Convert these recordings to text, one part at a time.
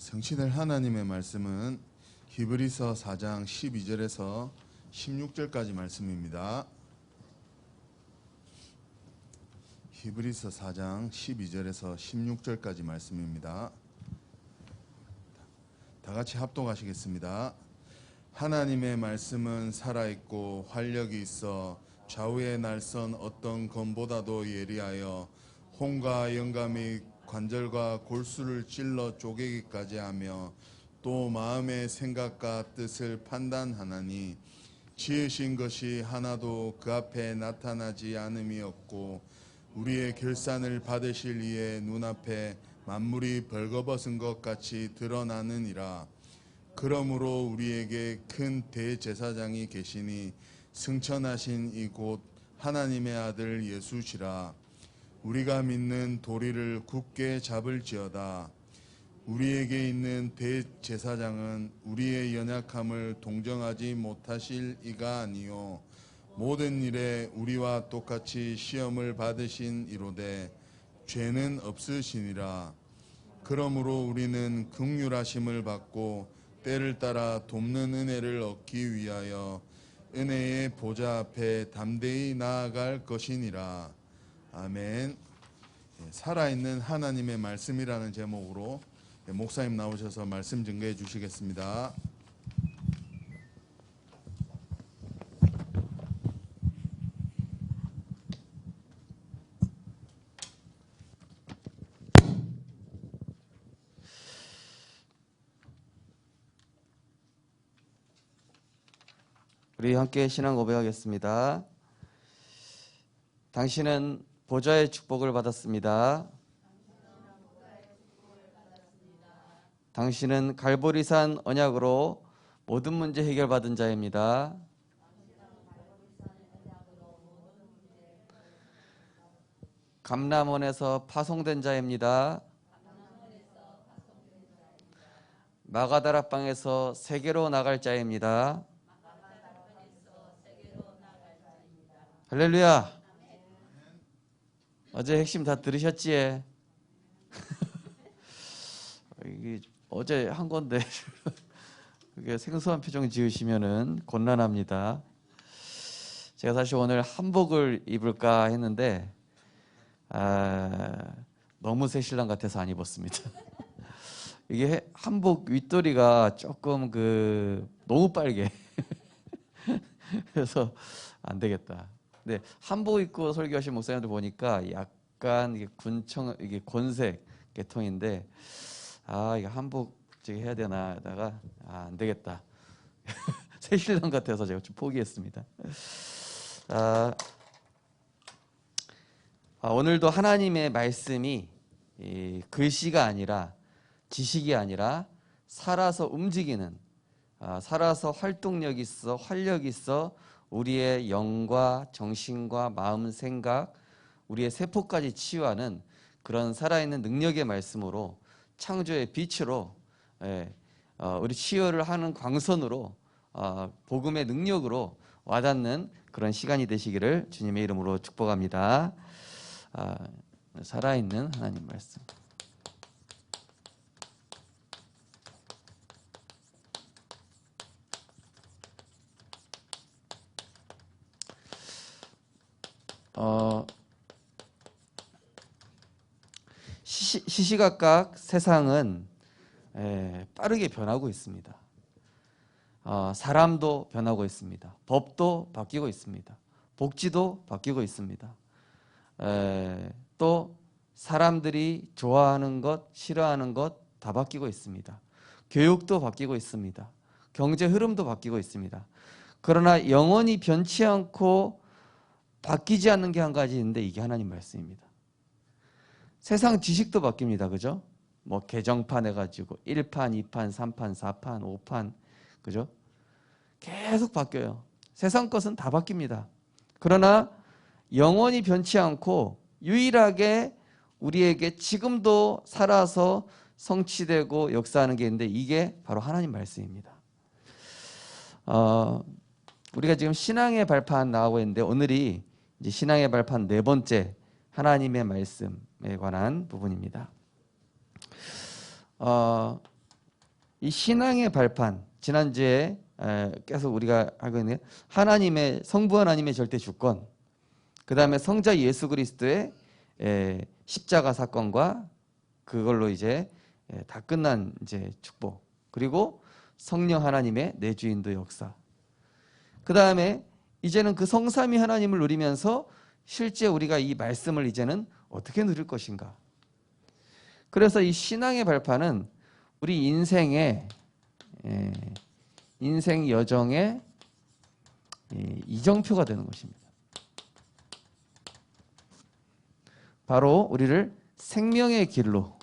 성취될 하나님의 말씀은 히브리서 4장 12절에서 16절까지 말씀입니다. 히브리서 4장 12절에서 16절까지 말씀입니다. 다 같이 합독하시겠습니다. 하나님의 말씀은 살아있고 활력이 있어 좌우의 날선 어떤 검보다도 예리하여 혼과 영감이 관절과 골수를 찔러 쪼개기까지 하며 또 마음의 생각과 뜻을 판단하나니 지으신 것이 하나도 그 앞에 나타나지 않음이 없고 우리의 결산을 받으실 이의 눈앞에 만물이 벌거벗은 것 같이 드러나느니라. 그러므로 우리에게 큰 대제사장이 계시니 승천하신 이곳 하나님의 아들 예수시라. 우리가 믿는 도리를 굳게 잡을지어다. 우리에게 있는 대제사장은 우리의 연약함을 동정하지 못하실 이가 아니요 모든 일에 우리와 똑같이 시험을 받으신 이로되 죄는 없으시니라. 그러므로 우리는 긍휼하심을 받고 때를 따라 돕는 은혜를 얻기 위하여 은혜의 보좌 앞에 담대히 나아갈 것이니라. 아멘. 살아있는 하나님의 말씀이라는 제목으로 목사님 나오셔서 말씀 증거해 주시겠습니다. 우리 함께 신앙 고백하겠습니다. 당신은 보좌의 축복을 받았습니다. 당신은 갈보리산 언약으로 모든 문제 해결받은 자입니다. 감람원에서 파송된 자입니다. 마가다락방에서 세계로 나갈 자입니다. 할렐루야. 어제 핵심 다 들으셨지? 이게 어제 한 건데 그게 생소한 표정 지으시면은 곤란합니다. 제가 사실 오늘 한복을 입을까 했는데 너무 새신랑 같아서 안 입었습니다. 이게 한복 윗도리가 조금 너무 빨개. 그래서 안 되겠다. 근데 한복 입고 설교하신 목사님들 보니까 약간 이게 이게 곤색 계통인데 이게 한복 해야 되나 하다가 안 되겠다. 새신랑 같아서 제가 좀 포기했습니다. 오늘도 하나님의 말씀이 글씨가 아니라 지식이 아니라 살아서 움직이는 살아서 활동력 있어 활력 있어 우리의 영과 정신과 마음 생각 우리의 세포까지 치유하는 그런 살아있는 능력의 말씀으로 창조의 빛으로 우리 치유를 하는 광선으로 복음의 능력으로 와닿는 그런 시간이 되시기를 주님의 이름으로 축복합니다. 살아있는 하나님 말씀. 시시각각 세상은 빠르게 변하고 있습니다. 사람도 변하고 있습니다. 법도 바뀌고 있습니다. 복지도 바뀌고 있습니다. 또 사람들이 좋아하는 것, 싫어하는 것 다 바뀌고 있습니다. 교육도 바뀌고 있습니다. 경제 흐름도 바뀌고 있습니다. 그러나 영원히 변치 않고 바뀌지 않는 게 한 가지 있는데 이게 하나님 말씀입니다. 세상 지식도 바뀝니다. 그죠? 개정판 해가지고 1판, 2판, 3판, 4판, 5판 그죠? 계속 바뀌어요. 세상 것은 다 바뀝니다. 그러나 영원히 변치 않고 유일하게 우리에게 지금도 살아서 성취되고 역사하는 게 있는데 이게 바로 하나님 말씀입니다. 우리가 지금 신앙의 발판 나오고 있는데 오늘이 이제 신앙의 발판 네 번째 하나님의 말씀에 관한 부분입니다. 이 신앙의 발판, 지난주에 계속 우리가 하고 있는 하나님의 성부 하나님의 절대 주권, 그 다음에 성자 예수 그리스도의 십자가 사건과 그걸로 이제 다 끝난 이제 축복, 그리고 성령 하나님의 내주인도 역사. 그 다음에 이제는 그 성삼위 하나님을 누리면서 실제 우리가 이 말씀을 이제는 어떻게 누릴 것인가. 그래서 이 신앙의 발판은 우리 인생의 인생 여정의 이정표가 되는 것입니다. 바로 우리를 생명의 길로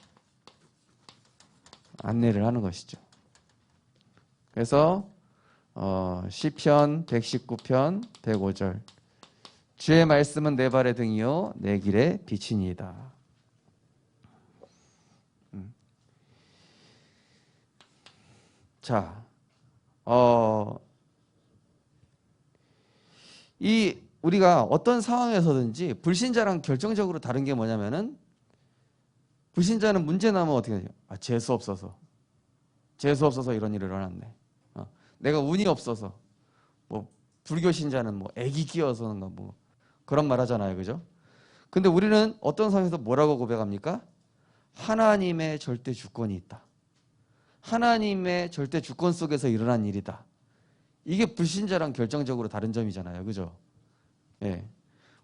안내를 하는 것이죠. 그래서 시편 119편 105절, 주의 말씀은 내 발의 등이요 내 길의 빛이니이다. 자, 이 우리가 어떤 상황에서든지 불신자랑 결정적으로 다른 게 뭐냐면은, 불신자는 문제 나면 어떻게 하죠? 재수 없어서 이런 일이 일어났네. 내가 운이 없어서, 뭐 불교 신자는 뭐 애기 끼어서는가 뭐 그런 말 하잖아요, 그죠? 근데 우리는 어떤 상황에서 뭐라고 고백합니까? 하나님의 절대 주권이 있다. 하나님의 절대 주권 속에서 일어난 일이다. 이게 불신자랑 결정적으로 다른 점이잖아요, 그죠? 예.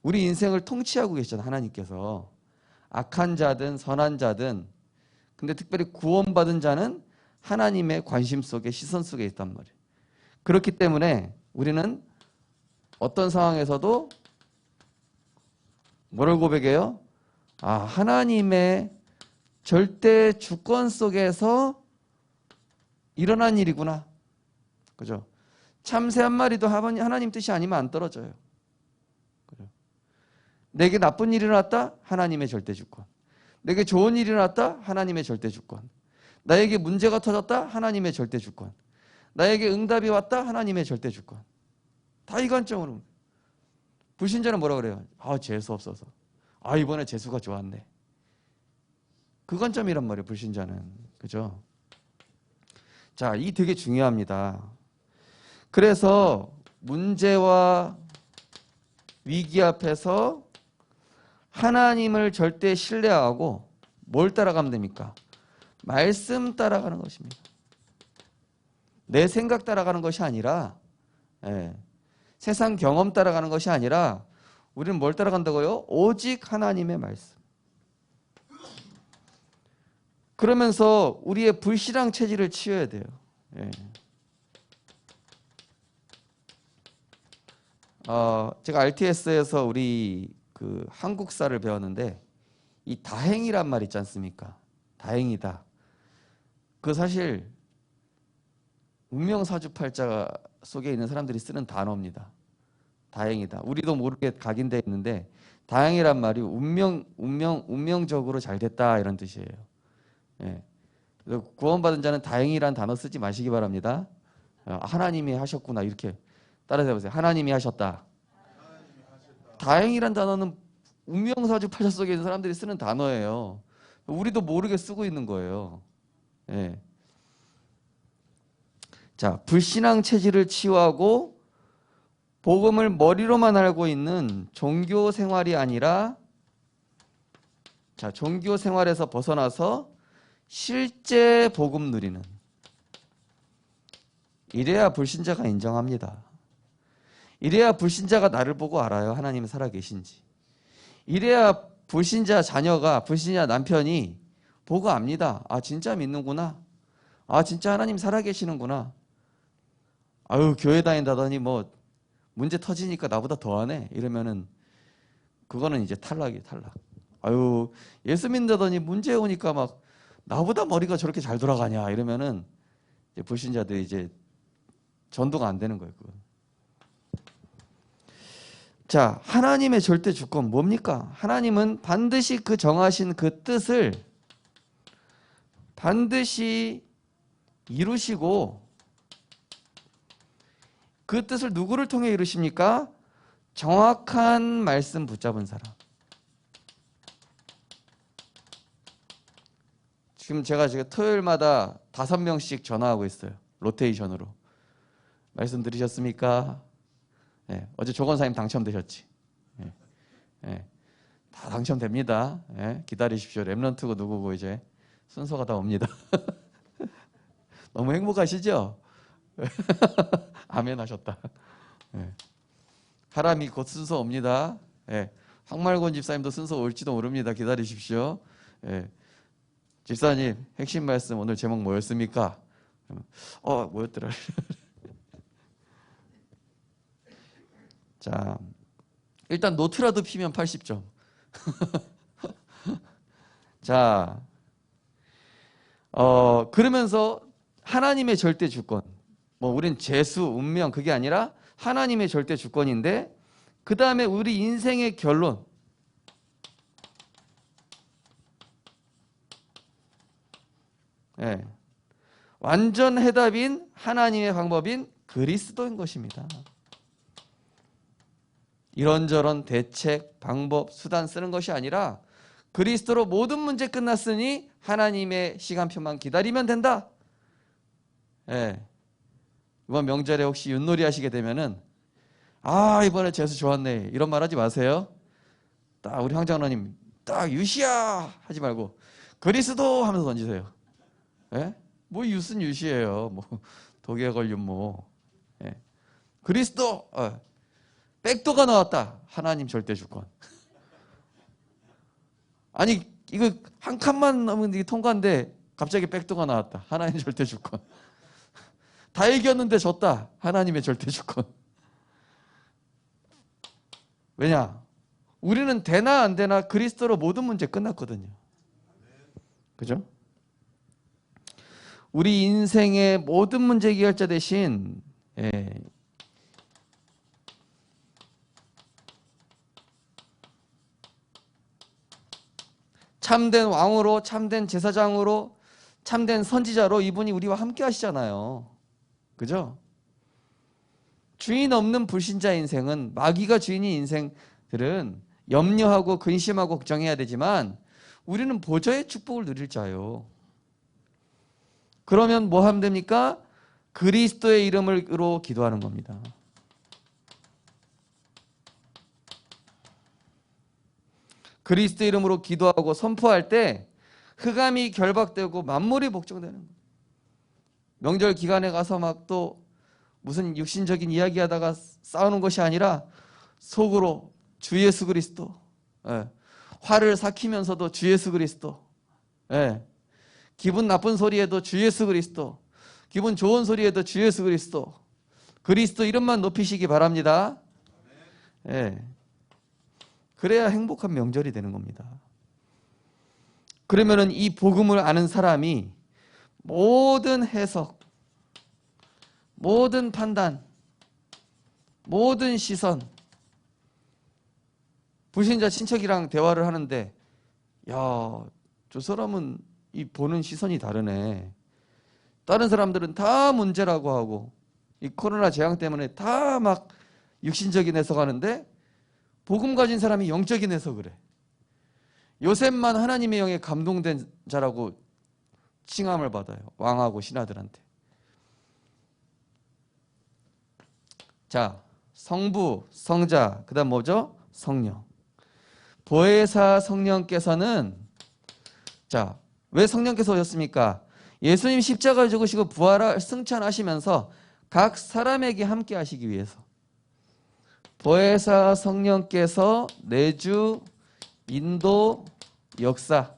우리 인생을 통치하고 계시잖아요, 하나님께서. 악한 자든 선한 자든, 근데 특별히 구원받은 자는 하나님의 관심 속에, 시선 속에 있단 말이에요. 그렇기 때문에 우리는 어떤 상황에서도 뭐를 고백해요? 하나님의 절대 주권 속에서 일어난 일이구나. 그죠? 참새 한 마리도 하나님 뜻이 아니면 안 떨어져요. 그죠? 내게 나쁜 일이 일어났다? 하나님의 절대 주권. 내게 좋은 일이 일어났다? 하나님의 절대 주권. 나에게 문제가 터졌다? 하나님의 절대 주권. 나에게 응답이 왔다? 하나님의 절대 주권. 다 이 관점으로. 불신자는 뭐라 그래요? 재수 없어서. 이번에 재수가 좋았네. 그 관점이란 말이에요, 불신자는. 그죠? 자, 이 되게 중요합니다. 그래서 문제와 위기 앞에서 하나님을 절대 신뢰하고 뭘 따라가면 됩니까? 말씀 따라가는 것입니다. 내 생각 따라가는 것이 아니라, 세상 경험 따라가는 것이 아니라, 우리는 뭘 따라간다고요? 오직 하나님의 말씀. 그러면서 우리의 불신앙 체질을 치워야 돼요. 제가 RTS에서 우리 그 한국사를 배웠는데, 이 다행이란 말 있지 않습니까? 다행이다. 그 사실 운명사주팔자 속에 있는 사람들이 쓰는 단어입니다. 다행이다. 우리도 모르게 각인되어 있는데, 다행이란 말이 운명적으로 잘 됐다 이런 뜻이에요. 구원받은 자는 다행이란 단어 쓰지 마시기 바랍니다. 하나님이 하셨구나 이렇게 따라서 해보세요. 하나님이 하셨다. 다행이란 단어는 운명사주팔자 속에 있는 사람들이 쓰는 단어예요. 우리도 모르게 쓰고 있는 거예요. 자, 불신앙 체질을 치유하고 복음을 머리로만 알고 있는 종교 생활이 아니라, 자, 종교 생활에서 벗어나서 실제 복음 누리는. 이래야 불신자가 인정합니다. 이래야 불신자가 나를 보고 알아요, 하나님이 살아계신지. 이래야 불신자 자녀가, 불신자 남편이 보고 압니다. 진짜 믿는구나. 진짜 하나님 살아계시는구나. 교회 다닌다더니 뭐 문제 터지니까 나보다 더하네 이러면은 그거는 이제 탈락이에요, 탈락. 예수 믿는다더니 문제 오니까 막 나보다 머리가 저렇게 잘 돌아가냐 이러면은 이제 불신자들이 이제 전도가 안 되는 거예요, 그건. 자, 하나님의 절대 주권 뭡니까? 하나님은 반드시 그 정하신 그 뜻을 반드시 이루시고, 그 뜻을 누구를 통해 이루십니까? 정확한 말씀 붙잡은 사람. 지금 제가 토요일마다 5명씩 전화하고 있어요. 로테이션으로. 말씀 들으셨습니까? 네, 어제 조건사님 당첨되셨지? 네, 네, 다 당첨됩니다. 네, 기다리십시오. 렘넌트고 누구고 이제 순서가 다 옵니다. 너무 행복하시죠? 아멘 하셨다. 네. 하람이 곧 순서 옵니다. 네. 황말곤 집사님도 순서 올지도 모릅니다. 기다리십시오. 네. 집사님 핵심 말씀 오늘 제목 뭐였습니까? 뭐였더라? 자, 일단 노트라도 피면 80점. 자, 그러면서 하나님의 절대 주권, 뭐 우린 재수, 운명 그게 아니라 하나님의 절대 주권인데 그 다음에 우리 인생의 결론, 네. 완전 해답인 하나님의 방법인 그리스도인 것입니다. 이런저런 대책, 방법, 수단 쓰는 것이 아니라 그리스도로 모든 문제 끝났으니 하나님의 시간표만 기다리면 된다. 예. 이번 명절에 혹시 윷놀이 하시게 되면은 이번에 재수 좋았네 이런 말 하지 마세요. 딱 우리 황장로님 딱 유시야 하지 말고 그리스도 하면서 던지세요. 예? 뭐 유슨 유시예요. 뭐 독에 걸린 뭐. 예. 그리스도 백도가 나왔다. 하나님 절대 주권. 아니 이거 한 칸만 넘으면 이게 통과인데 갑자기 백도가 나왔다. 하나님 절대 주권. 다 이겼는데 졌다. 하나님의 절대 주권. 왜냐? 우리는 되나 안 되나 그리스도로 모든 문제 끝났거든요. 그죠? 우리 인생의 모든 문제 해결자 대신 참된 왕으로, 참된 제사장으로, 참된 선지자로 이분이 우리와 함께 하시잖아요. 그죠? 주인 없는 불신자 인생은, 마귀가 주인인 인생들은 염려하고 근심하고 걱정해야 되지만 우리는 보좌의 축복을 누릴 자요. 그러면 뭐 하면 됩니까? 그리스도의 이름으로 기도하는 겁니다. 그리스도 이름으로 기도하고 선포할 때 흑암이 결박되고 만물이 복종되는 거예요. 명절 기간에 가서 막 또 무슨 육신적인 이야기하다가 싸우는 것이 아니라 속으로 주 예수 그리스도, 화를 삭히면서도 주 예수 그리스도, 기분 나쁜 소리에도 주 예수 그리스도, 기분 좋은 소리에도 주 예수 그리스도, 그리스도 이름만 높이시기 바랍니다. 그래야 행복한 명절이 되는 겁니다. 그러면은 이 복음을 아는 사람이 모든 해석, 모든 판단, 모든 시선, 불신자 친척이랑 대화를 하는데 야, 저 사람은 이 보는 시선이 다르네. 다른 사람들은 다 문제라고 하고 이 코로나 재앙 때문에 다 막 육신적인 해석하는데 복음 가진 사람이 영적인 해석을 해. 요셉만 하나님의 영에 감동된 자라고 칭함을 받아요. 왕하고 신하들한테. 자, 성부, 성자, 그 다음 뭐죠? 성령. 보혜사 성령께서는, 자, 왜 성령께서 오셨습니까? 예수님 십자가를 죽으시고 부활을 승천하시면서 각 사람에게 함께 하시기 위해서. 보혜사 성령께서 내주, 인도, 역사.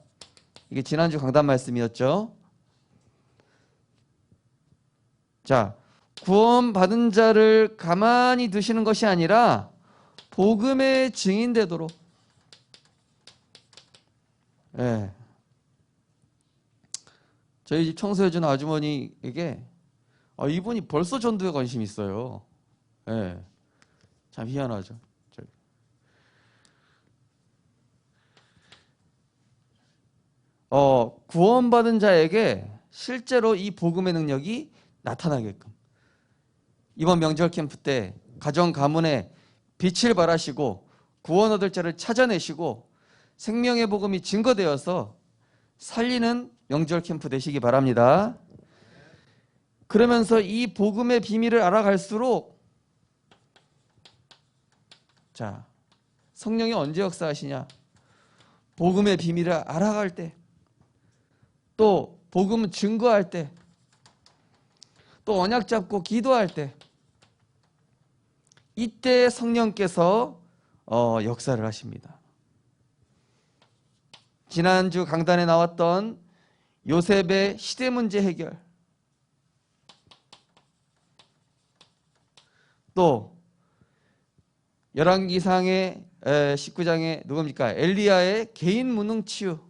이게 지난주 강단 말씀이었죠. 자, 구원받은 자를 가만히 두시는 것이 아니라 복음의 증인 되도록. 저희 집 청소해주는 아주머니에게 이분이 벌써 전도에 관심이 있어요. 참 희한하죠. 구원받은 자에게 실제로 이 복음의 능력이 나타나게끔 이번 명절 캠프 때 가정 가문에 빛을 발하시고 구원 얻을 자를 찾아내시고 생명의 복음이 증거되어서 살리는 명절 캠프 되시기 바랍니다. 그러면서 이 복음의 비밀을 알아갈수록 자, 성령이 언제 역사하시냐? 복음의 비밀을 알아갈 때, 또 복음 증거할 때, 또 언약 잡고 기도할 때, 이때 성령께서 역사를 하십니다. 지난주 강단에 나왔던 요셉의 시대 문제 해결, 또 열왕기상의 19장에 누굽니까? 엘리야의 개인 무능 치유,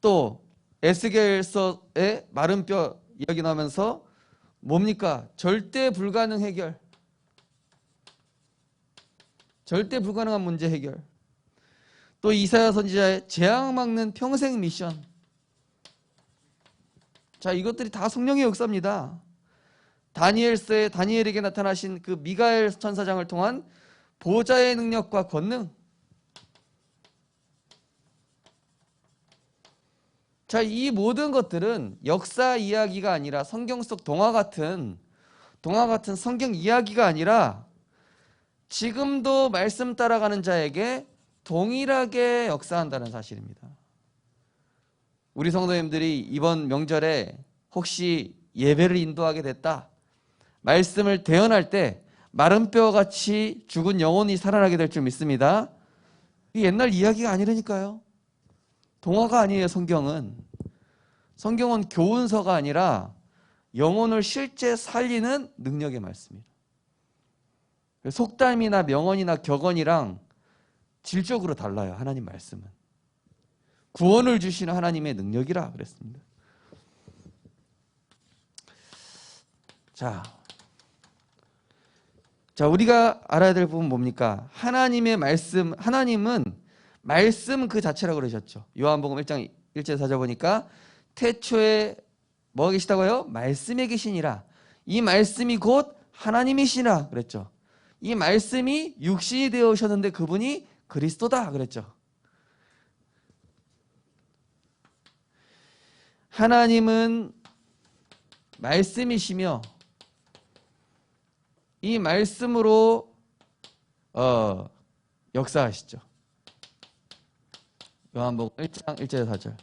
또 에스겔서의 마른 뼈 이야기 나오면서 뭡니까? 절대 불가능 해결, 절대 불가능한 문제 해결, 또 이사야 선지자의 재앙 막는 평생 미션. 자, 이것들이 다 성령의 역사입니다. 다니엘서에 다니엘에게 나타나신 그 미가엘 천사장을 통한 보좌의 능력과 권능. 자, 이 모든 것들은 역사 이야기가 아니라 성경 속 동화 같은 성경 이야기가 아니라 지금도 말씀 따라가는 자에게 동일하게 역사한다는 사실입니다. 우리 성도님들이 이번 명절에 혹시 예배를 인도하게 됐다, 말씀을 대언할 때 마른 뼈같이 죽은 영혼이 살아나게 될 줄 믿습니다. 이 옛날 이야기가 아니라니까요. 동화가 아니에요. 성경은 교훈서가 아니라 영혼을 실제 살리는 능력의 말씀입니다. 속담이나 명언이나 격언이랑 질적으로 달라요. 하나님 말씀은 구원을 주시는 하나님의 능력이라 그랬습니다. 자, 우리가 알아야 될 부분 뭡니까? 하나님의 말씀, 하나님은 말씀 그 자체라고 그러셨죠. 요한복음 1장 1절 4절 보니까 태초에 뭐가 계시다고요? 말씀에 계시니라. 이 말씀이 곧 하나님이시라 그랬죠. 이 말씀이 육신이 되어 오셨는데 그분이 그리스도다 그랬죠. 하나님은 말씀이시며 이 말씀으로 역사하시죠. 요한복음 1장 1절 4절.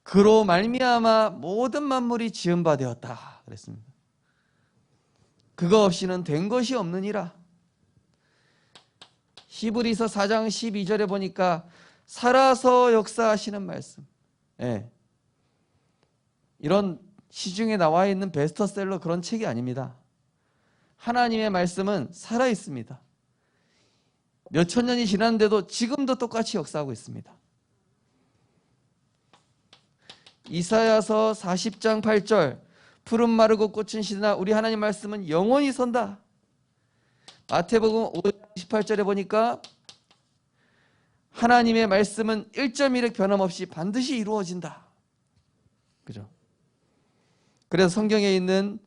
그로 말미암아 모든 만물이 지은 바 되었다 그랬습니다. 그거 없이는 된 것이 없느니라. 히브리서 4장 12절에 보니까 살아서 역사하시는 말씀. 예. 이런 시중에 나와 있는 베스트셀러 그런 책이 아닙니다. 하나님의 말씀은 살아 있습니다. 몇천 년이 지났는데도 지금도 똑같이 역사하고 있습니다. 이사야서 40장 8절 푸른 마르고 꽃은 시드나 우리 하나님 말씀은 영원히 선다. 마태복음 5장 18절에 보니까 하나님의 말씀은 1.1획 변함없이 반드시 이루어진다. 그죠? 그래서 성경에 있는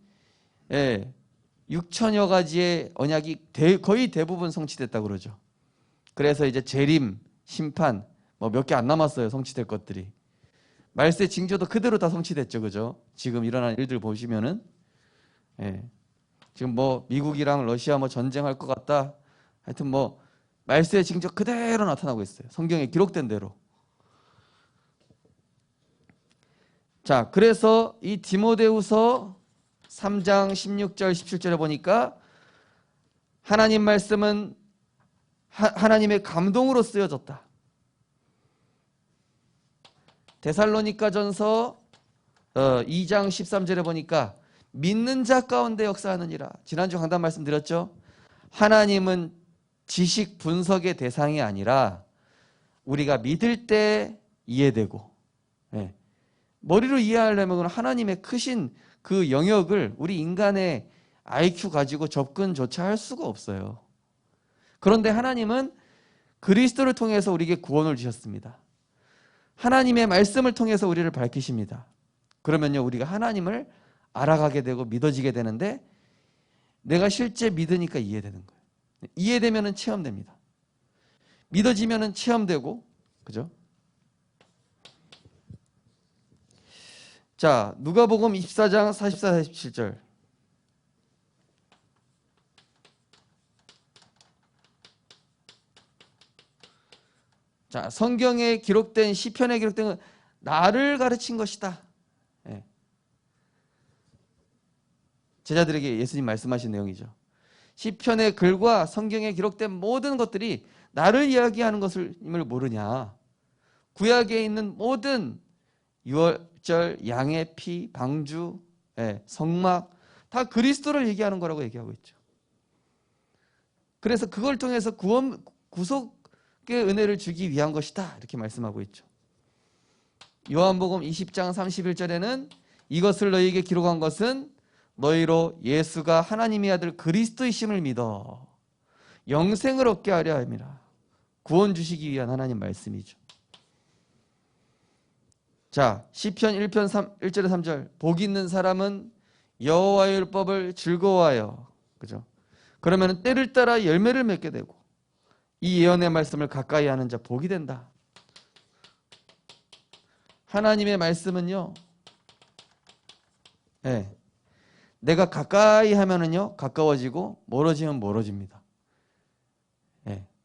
6천여 가지의 언약이 거의 대부분 성취됐다고 그러죠. 그래서 이제 재림, 심판 몇 개 안 남았어요. 성취될 것들이. 말세 징조도 그대로 다 성취됐죠. 그죠? 지금 일어난 일들 보시면은 지금 미국이랑 러시아 전쟁할 것 같다. 하여튼 말세 징조 그대로 나타나고 있어요. 성경에 기록된 대로. 자, 그래서 이 디모데후서 3장 16절 17절에 보니까 하나님 말씀은 하나님의 감동으로 쓰여졌다. 데살로니가전서 2장 13절에 보니까 믿는 자 가운데 역사하느니라. 지난주 강단 말씀드렸죠. 하나님은 지식 분석의 대상이 아니라 우리가 믿을 때 이해되고 머리로 이해하려면 하나님의 크신 그 영역을 우리 인간의 IQ 가지고 접근조차 할 수가 없어요. 그런데 하나님은 그리스도를 통해서 우리에게 구원을 주셨습니다. 하나님의 말씀을 통해서 우리를 밝히십니다. 그러면요, 우리가 하나님을 알아가게 되고 믿어지게 되는데 내가 실제 믿으니까 이해되는 거예요. 이해되면 체험됩니다. 믿어지면은 체험되고, 그죠? 자, 누가복음 24장 44, 47절. 자, 성경에 기록된, 시편에 기록된 나를 가르친 것이다. 예. 제자들에게 예수님 말씀하신 내용이죠. 시편의 글과 성경에 기록된 모든 것들이 나를 이야기하는 것을 모르냐. 구약에 있는 모든 유월절, 양의 피, 방주, 성막 다 그리스도를 얘기하는 거라고 얘기하고 있죠. 그래서 그걸 통해서 구속의 은혜를 주기 위한 것이다 이렇게 말씀하고 있죠. 요한복음 20장 31절에는 이것을 너희에게 기록한 것은 너희로 예수가 하나님의 아들 그리스도이심을 믿어 영생을 얻게 하려 함이라. 구원 주시기 위한 하나님 말씀이죠. 자, 시편 1편 1절에 3절. 복 있는 사람은 여호와의 율법을 즐거워하여, 그죠? 그러면 때를 따라 열매를 맺게 되고 이 예언의 말씀을 가까이 하는 자 복이 된다. 하나님의 말씀은요, 내가 가까이 하면은요 가까워지고 멀어지면 멀어집니다.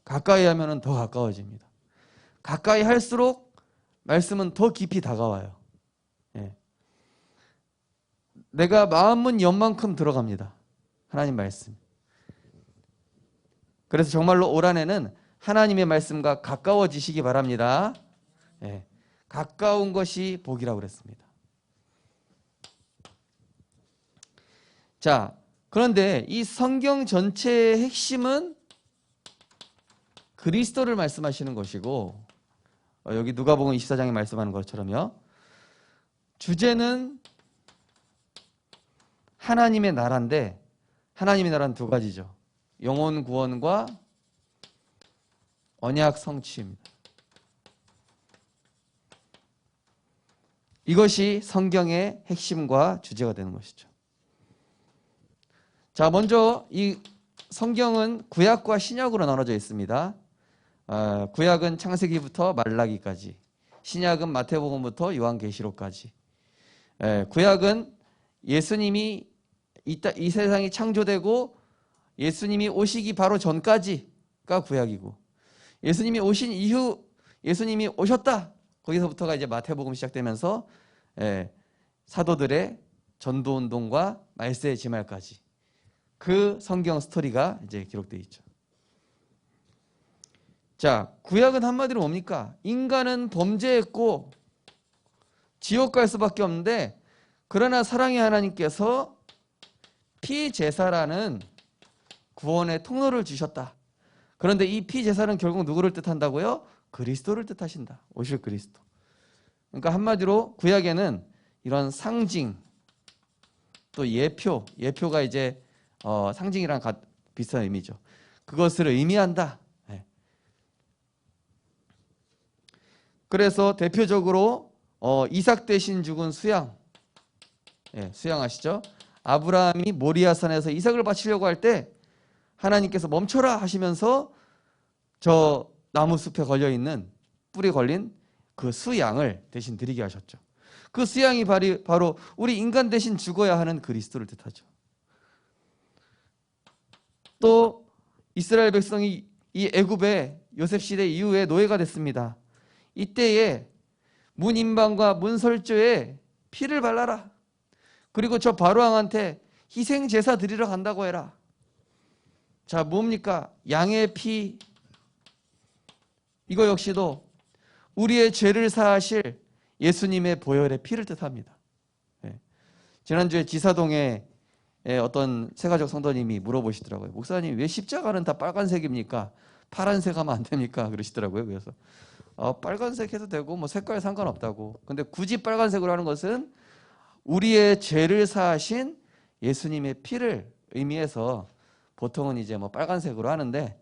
가까이 하면은 더 가까워집니다. 가까이 할수록 말씀은 더 깊이 다가와요. 내가 마음은 연만큼 들어갑니다. 하나님 말씀. 그래서 정말로 올 한해는 하나님의 말씀과 가까워지시기 바랍니다. 가까운 것이 복이라고 그랬습니다. 자, 그런데 이 성경 전체의 핵심은 그리스도를 말씀하시는 것이고, 여기 누가복음 24장에 말씀하는 것처럼요, 주제는 하나님의 나라인데, 하나님의 나라는 두 가지죠. 영혼 구원과 언약 성취입니다. 이것이 성경의 핵심과 주제가 되는 것이죠. 자, 먼저 이 성경은 구약과 신약으로 나눠져 있습니다. 구약은 창세기부터 말라기까지, 신약은 마태복음부터 요한계시록까지. 구약은 예수님이 이 세상이 창조되고 예수님이 오시기 바로 전까지가 구약이고, 예수님이 오신 이후, 예수님이 오셨다, 거기서부터가 이제 마태복음 시작되면서 사도들의 전도운동과 말세의 지말까지 그 성경 스토리가 이제 기록되어 있죠. 자, 구약은 한마디로 뭡니까? 인간은 범죄했고 지옥 갈 수밖에 없는데, 그러나 사랑의 하나님께서 피제사라는 구원의 통로를 주셨다. 그런데 이 피제사는 결국 누구를 뜻한다고요? 그리스도를 뜻하신다. 오실 그리스도. 그러니까 한마디로 구약에는 이런 상징, 또 예표가 이제 상징이랑 비슷한 의미죠. 그것을 의미한다. 그래서 대표적으로 이삭 대신 죽은 수양, 수양 아시죠? 아브라함이 모리아산에서 이삭을 바치려고 할 때 하나님께서 멈춰라 하시면서 저 나무 숲에 걸려있는, 뿔이 걸린 그 수양을 대신 드리게 하셨죠. 그 수양이 바로 우리 인간 대신 죽어야 하는 그리스도를 뜻하죠. 또 이스라엘 백성이 이 애굽의 요셉 시대 이후에 노예가 됐습니다. 이때에 문인방과 문설주에 피를 발라라. 그리고 저 바로왕한테 희생 제사 드리러 간다고 해라. 자, 뭡니까? 양의 피. 이거 역시도 우리의 죄를 사하실 예수님의 보혈의 피를 뜻합니다. 지난주에 지사동에 어떤 세가족 성도님이 물어보시더라고요. 목사님, 왜 십자가는 다 빨간색입니까? 파란색 하면 안 됩니까? 그러시더라고요. 그래서 빨간색 해도 되고 뭐 색깔 상관없다고. 근데 굳이 빨간색으로 하는 것은 우리의 죄를 사하신 예수님의 피를 의미해서 보통은 이제 뭐 빨간색으로 하는데,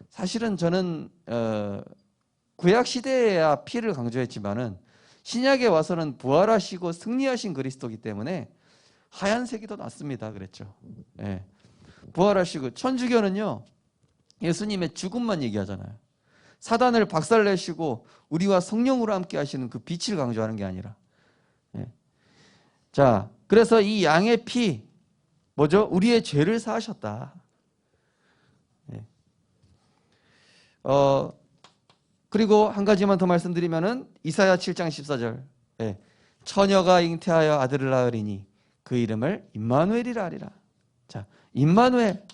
사실은 저는 구약 시대에야 피를 강조했지만은 신약에 와서는 부활하시고 승리하신 그리스도이기 때문에 하얀색이 더 낫습니다. 그랬죠. 부활하시고, 천주교는요 예수님의 죽음만 얘기하잖아요. 사단을 박살내시고 우리와 성령으로 함께 하시는 그 빛을 강조하는 게 아니라. 예. 자, 그래서 이 양의 피 뭐죠? 우리의 죄를 사하셨다. 예. 그리고 한 가지만 더 말씀드리면은 이사야 7장 14절. 예. 처녀가 잉태하여 아들을 낳으리니 그 이름을 임마누엘이라 하리라. 자, 임마누엘.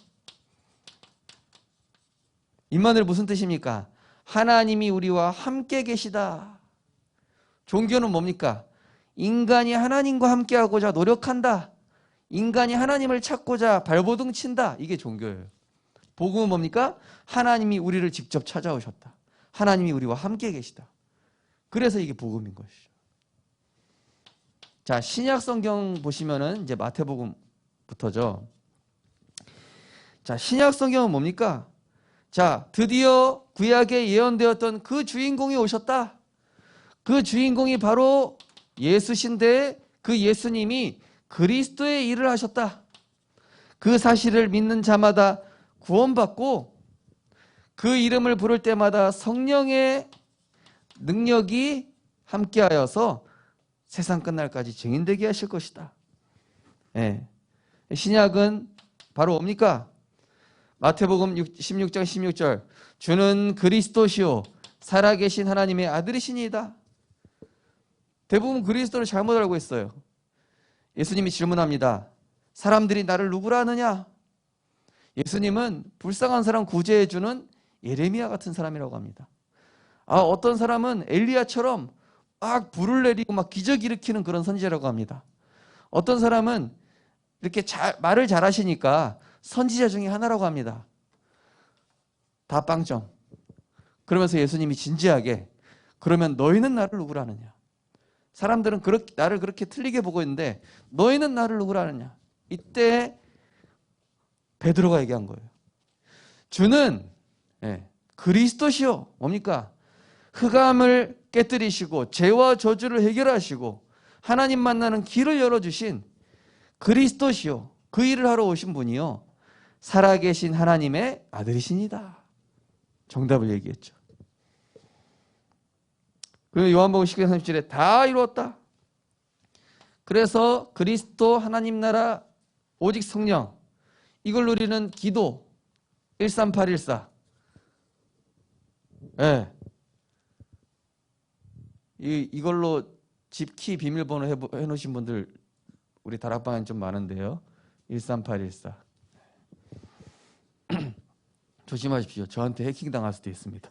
임마누엘 무슨 뜻입니까? 하나님이 우리와 함께 계시다. 종교는 뭡니까? 인간이 하나님과 함께하고자 노력한다. 인간이 하나님을 찾고자 발버둥 친다. 이게 종교예요. 복음은 뭡니까? 하나님이 우리를 직접 찾아오셨다. 하나님이 우리와 함께 계시다. 그래서 이게 복음인 것이죠. 자, 신약 성경 보시면은 이제 마태복음부터죠. 자, 신약 성경은 뭡니까? 자, 드디어 구약에 예언되었던 그 주인공이 오셨다. 그 주인공이 바로 예수신데 그 예수님이 그리스도의 일을 하셨다. 그 사실을 믿는 자마다 구원받고 그 이름을 부를 때마다 성령의 능력이 함께하여서 세상 끝날까지 증인되게 하실 것이다. 예. 신약은 바로 뭡니까? 마태복음 16장 16절 주는 그리스도시요 살아계신 하나님의 아들이시니이다. 대부분 그리스도를 잘못 알고 있어요. 예수님이 질문합니다. 사람들이 나를 누구라 하느냐? 예수님은 불쌍한 사람 구제해주는 예레미야 같은 사람이라고 합니다. 어떤 사람은 엘리야처럼 막 불을 내리고 막 기적 일으키는 그런 선지자라고 합니다. 어떤 사람은 이렇게 말을 잘하시니까 선지자 중에 하나라고 합니다. 다 빵점. 그러면서 예수님이 진지하게 그러면 너희는 나를 누구라 하느냐? 사람들은 나를 그렇게 틀리게 보고 있는데 너희는 나를 누구라 하느냐? 이때 베드로가 얘기한 거예요. 주는 그리스도시요. 뭡니까? 흑암을 깨뜨리시고 죄와 저주를 해결하시고 하나님 만나는 길을 열어주신 그리스도시요. 그 일을 하러 오신 분이요. 살아계신 하나님의 아들이시니다. 정답을 얘기했죠. 그리고 요한복음 10장 30절에 다 이루었다. 그래서 그리스도 하나님 나라 오직 성령 이걸 누리는 기도 13814 이걸로 집키 비밀번호 해놓으신 분들 우리 다락방에 좀 많은데요. 13814 조심하십시오. 저한테 해킹 당할 수도 있습니다.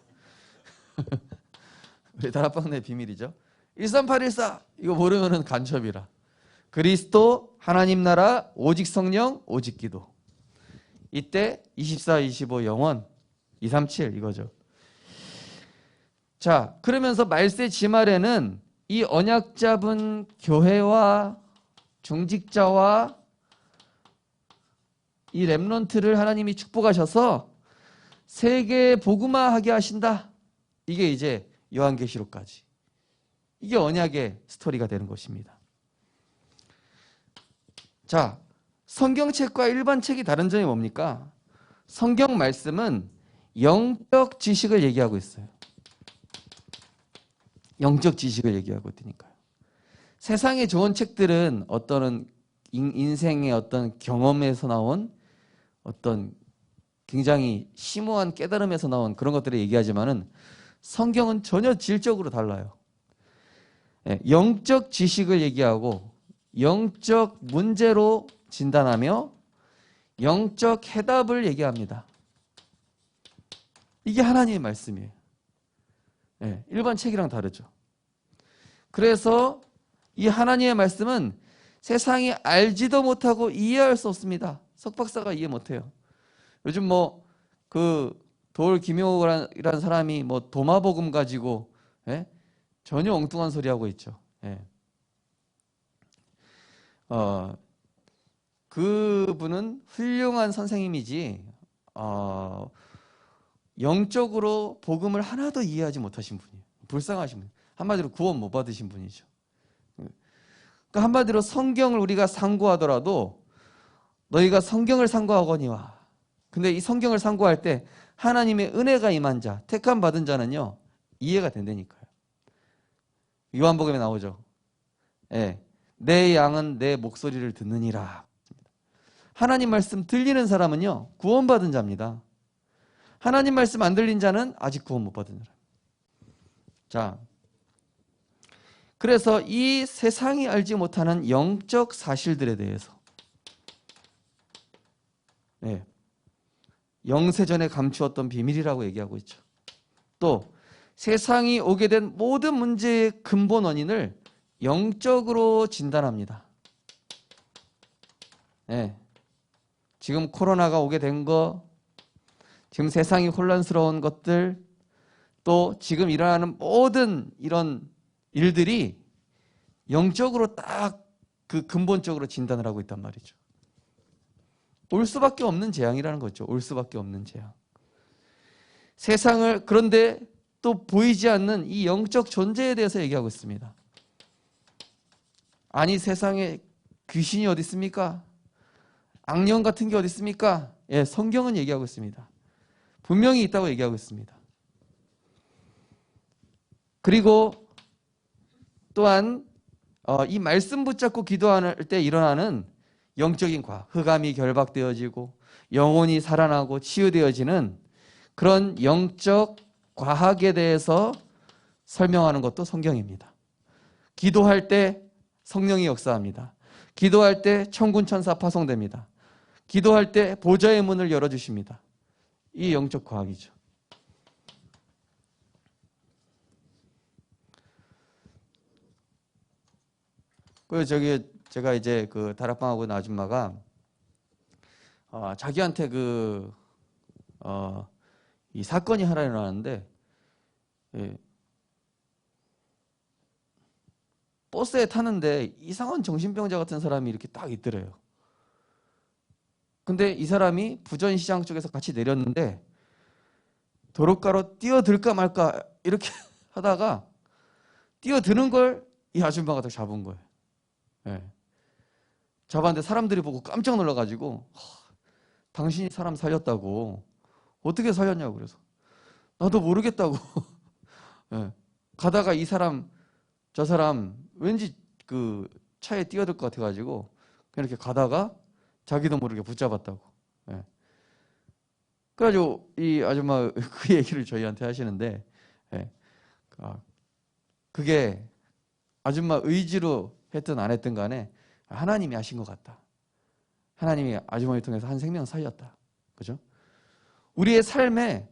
우리 다락방 내 비밀이죠. 13814 이거 모르면은 간첩이라. 그리스도 하나님 나라 오직 성령 오직 기도. 이때 24, 25 영원 237 이거죠. 자, 그러면서 말세 지말에는 이 언약 잡은 교회와 중직자와 이 렘넌트를 하나님이 축복하셔서 세계 복음화하게 하신다. 이게 이제 요한계시록까지. 이게 언약의 스토리가 되는 것입니다. 자, 성경책과 일반 책이 다른 점이 뭡니까? 성경 말씀은 영적 지식을 얘기하고 있어요. 영적 지식을 얘기하고 있으니까요. 세상에 좋은 책들은 어떤 인생의 어떤 경험에서 나온 어떤 굉장히 심오한 깨달음에서 나온 그런 것들을 얘기하지만은 성경은 전혀 질적으로 달라요. 영적 지식을 얘기하고 영적 문제로 진단하며 영적 해답을 얘기합니다. 이게 하나님의 말씀이에요. 일반 책이랑 다르죠. 그래서 이 하나님의 말씀은 세상이 알지도 못하고 이해할 수 없습니다. 석박사가 이해 못해요. 요즘 도울 김용호라는 사람이 도마복음 가지고 전혀 엉뚱한 소리 하고 있죠. 그분은 훌륭한 선생님이지 영적으로 복음을 하나도 이해하지 못하신 분이에요. 불쌍하신 분. 한마디로 구원 못 받으신 분이죠. 그러니까 한마디로 성경을 우리가 상고하더라도 너희가 성경을 상고하거니와 근데 이 성경을 상고할 때 하나님의 은혜가 임한 자, 택함 받은 자는요, 이해가 된다니까요. 요한복음에 나오죠. 예, 내 양은 내 목소리를 듣느니라. 하나님 말씀 들리는 사람은요, 구원받은 자입니다. 하나님 말씀 안 들린 자는 아직 구원 못 받은 사람. 자, 그래서 이 세상이 알지 못하는 영적 사실들에 대해서, 네, 영세전에 감추었던 비밀이라고 얘기하고 있죠. 또 세상이 오게 된 모든 문제의 근본 원인을 영적으로 진단합니다. 네, 지금 코로나가 오게 된 거, 지금 세상이 혼란스러운 것들, 또 지금 일어나는 모든 이런 일들이 영적으로 딱 그 근본적으로 진단을 하고 있단 말이죠. 올 수밖에 없는 재앙이라는 거죠. 올 수밖에 없는 재앙. 세상을, 그런데 또 보이지 않는 이 영적 존재에 대해서 얘기하고 있습니다. 아니, 세상에 귀신이 어디 있습니까? 악령 같은 게 어디 있습니까? 예, 성경은 얘기하고 있습니다. 분명히 있다고 얘기하고 있습니다. 그리고 또한 이 말씀 붙잡고 기도할 때 일어나는 영적인 과학, 흑암이 결박되어지고 영혼이 살아나고 치유되어지는 그런 영적 과학에 대해서 설명하는 것도 성경입니다. 기도할 때 성령이 역사합니다. 기도할 때 천군 천사 파송됩니다. 기도할 때 보좌의 문을 열어주십니다. 이 영적 과학이죠. 그리고 제가 이제 그 다락방하고 있는 아줌마가 자기한테 이 사건이 하나 일어나는데, 예, 버스에 타는데 이상한 정신병자 같은 사람이 이렇게 딱 있더래요. 근데 이 사람이 부전시장 쪽에서 같이 내렸는데 도로가로 뛰어들까 말까 이렇게 하다가 뛰어드는 걸 이 아줌마가 딱 잡은 거예요. 예. 잡았는데 사람들이 보고 깜짝 놀라가지고, 당신이 사람 살렸다고. 어떻게 살렸냐고. 그래서 나도 모르겠다고. 예. 가다가 저 사람 왠지 그 차에 뛰어들 것 같아가지고 그냥 이렇게 가다가 자기도 모르게 붙잡았다고. 예. 그래가지고 이 아줌마 그 얘기를 저희한테 하시는데, 예. 그게 아줌마 의지로 했든 안 했든 간에 하나님이 하신 것 같다. 하나님이 아주머니 통해서 한 생명 살렸다. 그죠? 우리의 삶에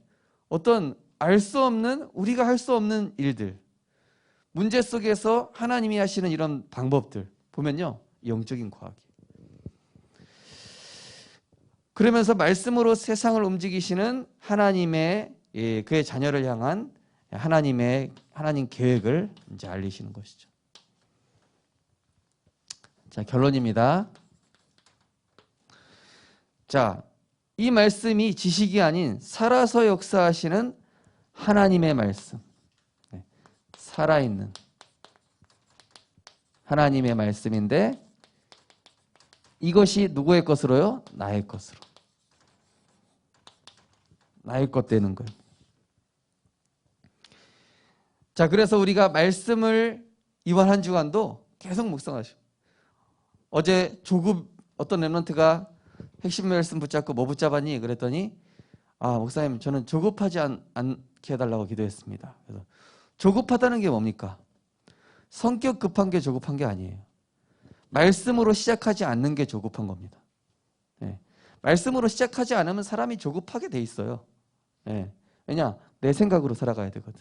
어떤 알 수 없는, 우리가 할 수 없는 일들, 문제 속에서 하나님이 하시는 이런 방법들 보면요, 영적인 과학이에요. 그러면서 말씀으로 세상을 움직이시는 하나님의, 그의 자녀를 향한 하나님 계획을 이제 알리시는 것이죠. 자, 결론입니다. 자, 이 말씀이 지식이 아닌 살아서 역사하시는 하나님의 말씀, 살아있는 하나님의 말씀인데, 이것이 누구의 것으로요? 나의 것으로. 나의 것 되는 거예요. 자, 그래서 우리가 말씀을 이번 한 주간도 계속 묵상하시고, 어제 어떤 랩런트가 핵심 말씀 붙잡고 뭐 붙잡았니? 그랬더니, 목사님, 저는 조급하지 않게 해달라고 기도했습니다. 그래서 조급하다는 게 뭡니까? 성격 급한 게 조급한 게 아니에요. 말씀으로 시작하지 않는 게 조급한 겁니다. 예. 말씀으로 시작하지 않으면 사람이 조급하게 돼 있어요. 예. 왜냐? 내 생각으로 살아가야 되거든.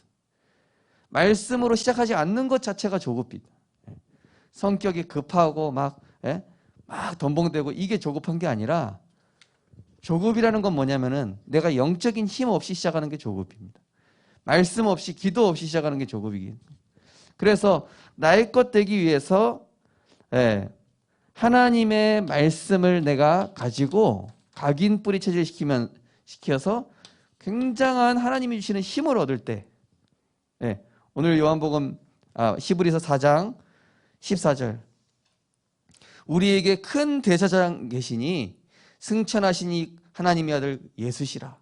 말씀으로 시작하지 않는 것 자체가 조급이다. 예. 성격이 급하고 막 덤벙대고 이게 조급한 게 아니라, 조급이라는 건 뭐냐면은 내가 영적인 힘 없이 시작하는 게 조급입니다. 말씀 없이, 기도 없이 시작하는 게 조급이기. 그래서 나의 것 되기 위해서 하나님의 말씀을 내가 가지고 각인 뿌리 체질시켜서 굉장한 하나님이 주시는 힘을 얻을 때, 오늘 요한복음 히브리서 4장 14절, 우리에게 큰 대제사장 계시니 승천하신 이 하나님의 아들 예수시라.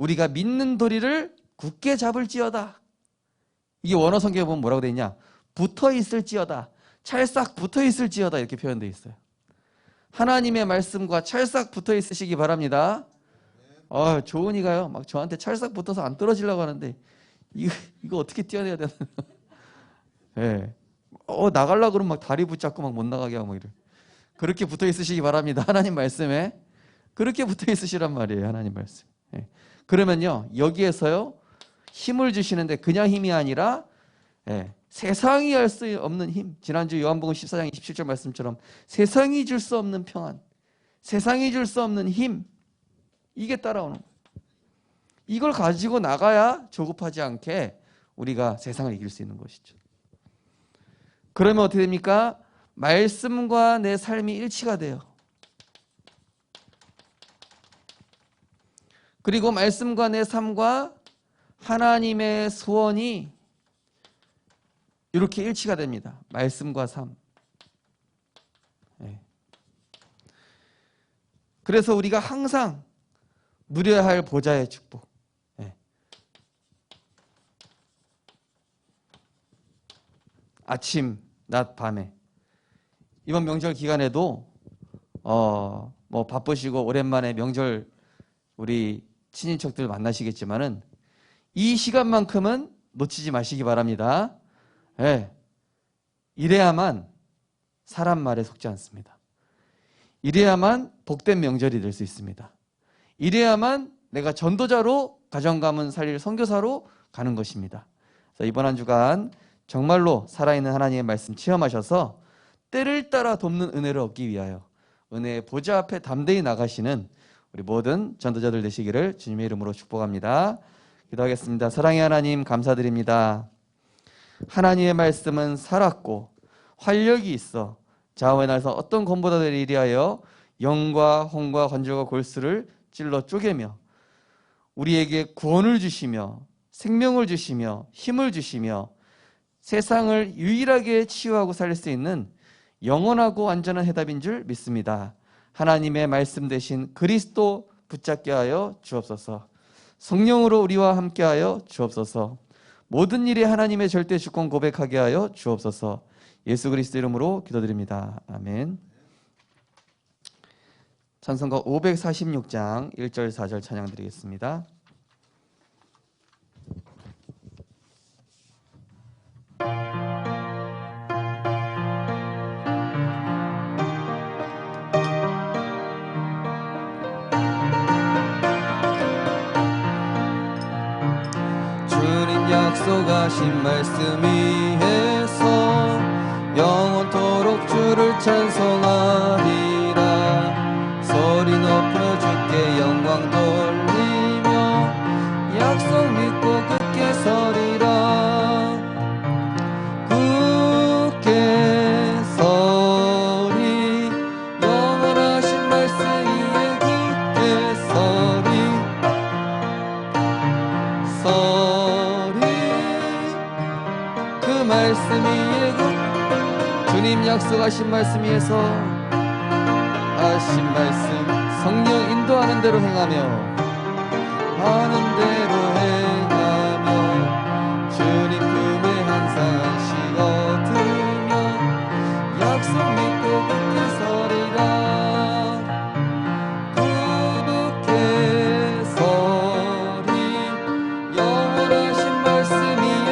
우리가 믿는 도리를 굳게 잡을지어다. 이게 원어 성경에 보면 뭐라고 되어 있냐? 붙어 있을지어다. 찰싹 붙어 있을지어다 이렇게 표현되어 있어요. 하나님의 말씀과 찰싹 붙어 있으시기 바랍니다. 조은이가요 막 저한테 찰싹 붙어서 안 떨어지려고 하는데 이거 어떻게 뛰어내야 되나? 예. 나가려고 그러면 막 다리 붙잡고 막 못 나가게 하고 이래. 그렇게 붙어 있으시기 바랍니다. 하나님 말씀에 그렇게 붙어 있으시란 말이에요. 하나님 말씀. 예. 그러면요 여기에서요 힘을 주시는데 그냥 힘이 아니라 세상이 할 수 없는 힘. 지난주 요한복음 14장 27절 말씀처럼 세상이 줄 수 없는 평안, 세상이 줄 수 없는 힘, 이게 따라오는 거예요. 이걸 가지고 나가야 조급하지 않게 우리가 세상을 이길 수 있는 것이죠. 그러면 어떻게 됩니까? 말씀과 내 삶이 일치가 돼요. 그리고 말씀과 내 삶과 하나님의 소원이 이렇게 일치가 됩니다. 말씀과 삶. 그래서 우리가 항상 누려야 할 보좌의 축복. 아침, 낮, 밤에. 이번 명절 기간에도 뭐 바쁘시고 오랜만에 명절 우리 친인척들 만나시겠지만은 이 시간만큼은 놓치지 마시기 바랍니다. 이래야만 사람 말에 속지 않습니다. 이래야만 복된 명절이 될 수 있습니다. 이래야만 내가 전도자로 가정 가문 살릴 선교사로 가는 것입니다. 그래서 이번 한 주간 정말로 살아있는 하나님의 말씀 체험하셔서 때를 따라 돕는 은혜를 얻기 위하여 은혜의 보좌 앞에 담대히 나가시는 우리 모든 전도자들 되시기를 주님의 이름으로 축복합니다. 기도하겠습니다. 사랑의 하나님 감사드립니다. 하나님의 말씀은 살았고 활력이 있어 좌우의 날선 어떤 검보다 이리하여 영과 혼과 관절과 골수를 찔러 쪼개며 우리에게 구원을 주시며 생명을 주시며 힘을 주시며 세상을 유일하게 치유하고 살릴 수 있는 영원하고 안전한 해답인 줄 믿습니다. 하나님의 말씀 대신 그리스도 붙잡게 하여 주옵소서. 성령으로 우리와 함께하여 주옵소서. 모든 일에 하나님의 절대 주권 고백하게 하여 주옵소서. 예수 그리스도 이름으로 기도드립니다. 아멘. 찬송가 546장 1절 4절 찬양 드리겠습니다. 약속하신 말씀 위에서 영원토록 주를 찬송하리라. 소리 높여 주께 영광 돌리며 약속 믿고 굳게 서리라. 굳게 서리 영원하신 말씀 위에 굳게 말씀 위에 주님 약속하신 말씀 위에서 하신 말씀 성령 인도하는 대로 행하며 하는 대로 행하며 주님 품에 항상 안식 얻으며 약속 믿고 굳게 서리라. 굳게 서리 영원하신 말씀 위에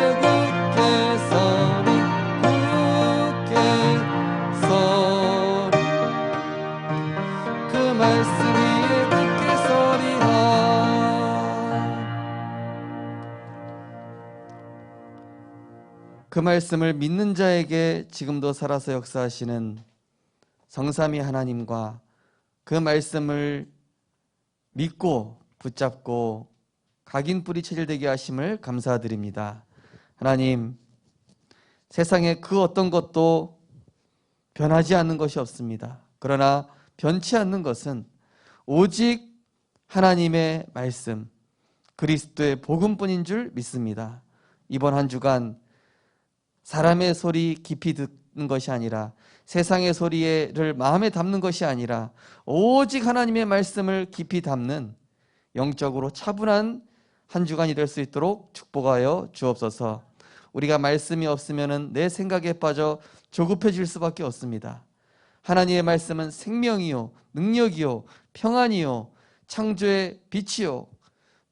그 말씀을 믿는 자에게 지금도 살아서 역사하시는 성삼위 하나님과 그 말씀을 믿고 붙잡고 각인 뿌리 체질되게 하심을 감사드립니다. 하나님, 세상에 그 어떤 것도 변하지 않는 것이 없습니다. 그러나 변치 않는 것은 오직 하나님의 말씀, 그리스도의 복음뿐인 줄 믿습니다. 이번 한 주간 사람의 소리 깊이 듣는 것이 아니라 세상의 소리를 마음에 담는 것이 아니라 오직 하나님의 말씀을 깊이 담는 영적으로 차분한 한 주간이 될 수 있도록 축복하여 주옵소서. 우리가 말씀이 없으면 내 생각에 빠져 조급해질 수밖에 없습니다. 하나님의 말씀은 생명이요, 능력이요, 평안이요, 창조의 빛이요,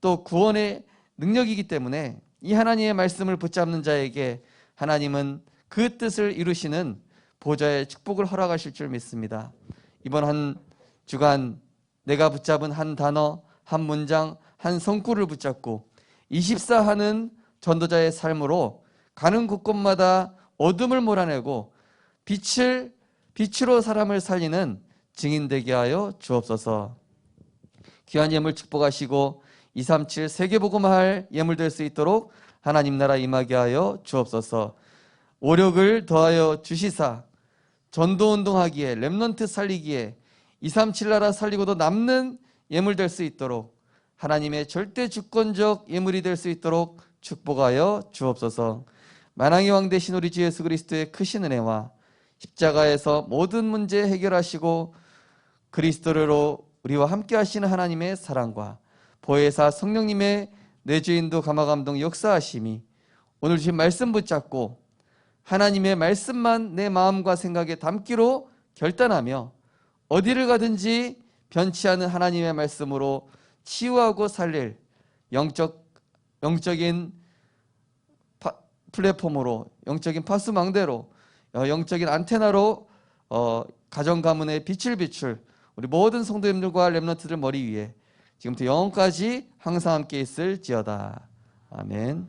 또 구원의 능력이기 때문에 이 하나님의 말씀을 붙잡는 자에게 하나님은 그 뜻을 이루시는 보좌의 축복을 허락하실 줄 믿습니다. 이번 한 주간 내가 붙잡은 한 단어, 한 문장, 한 성구를 붙잡고 24하는 전도자의 삶으로 가는 곳곳마다 어둠을 몰아내고 빛으로 사람을 살리는 증인 되게 하여 주옵소서. 귀한 예물 축복하시고 237 세계복음할 예물 될 수 있도록 하나님 나라 임하게 하여 주옵소서. 오력을 더하여 주시사 전도운동하기에 렘넌트 살리기에 237 나라 살리고도 남는 예물 될 수 있도록 하나님의 절대 주권적 예물이 될 수 있도록 축복하여 주옵소서. 만왕의 왕 되신 우리 주 예수 그리스도의 크신 은혜와 십자가에서 모든 문제 해결하시고 그리스도로 우리와 함께 하시는 하나님의 사랑과 보혜사 성령님의 내주인도 감화감동 역사하심이 오늘 주신 말씀 붙잡고 하나님의 말씀만 내 마음과 생각에 담기로 결단하며 어디를 가든지 변치 않은 하나님의 말씀으로 치유하고 살릴 영적인 플랫폼으로, 영적인 파수망대로, 영적인 안테나로 가정 가문의 빛을 비출 우리 모든 성도님들과 렘넌트들 머리 위에 지금부터 영원까지 항상 함께 있을지어다. 아멘.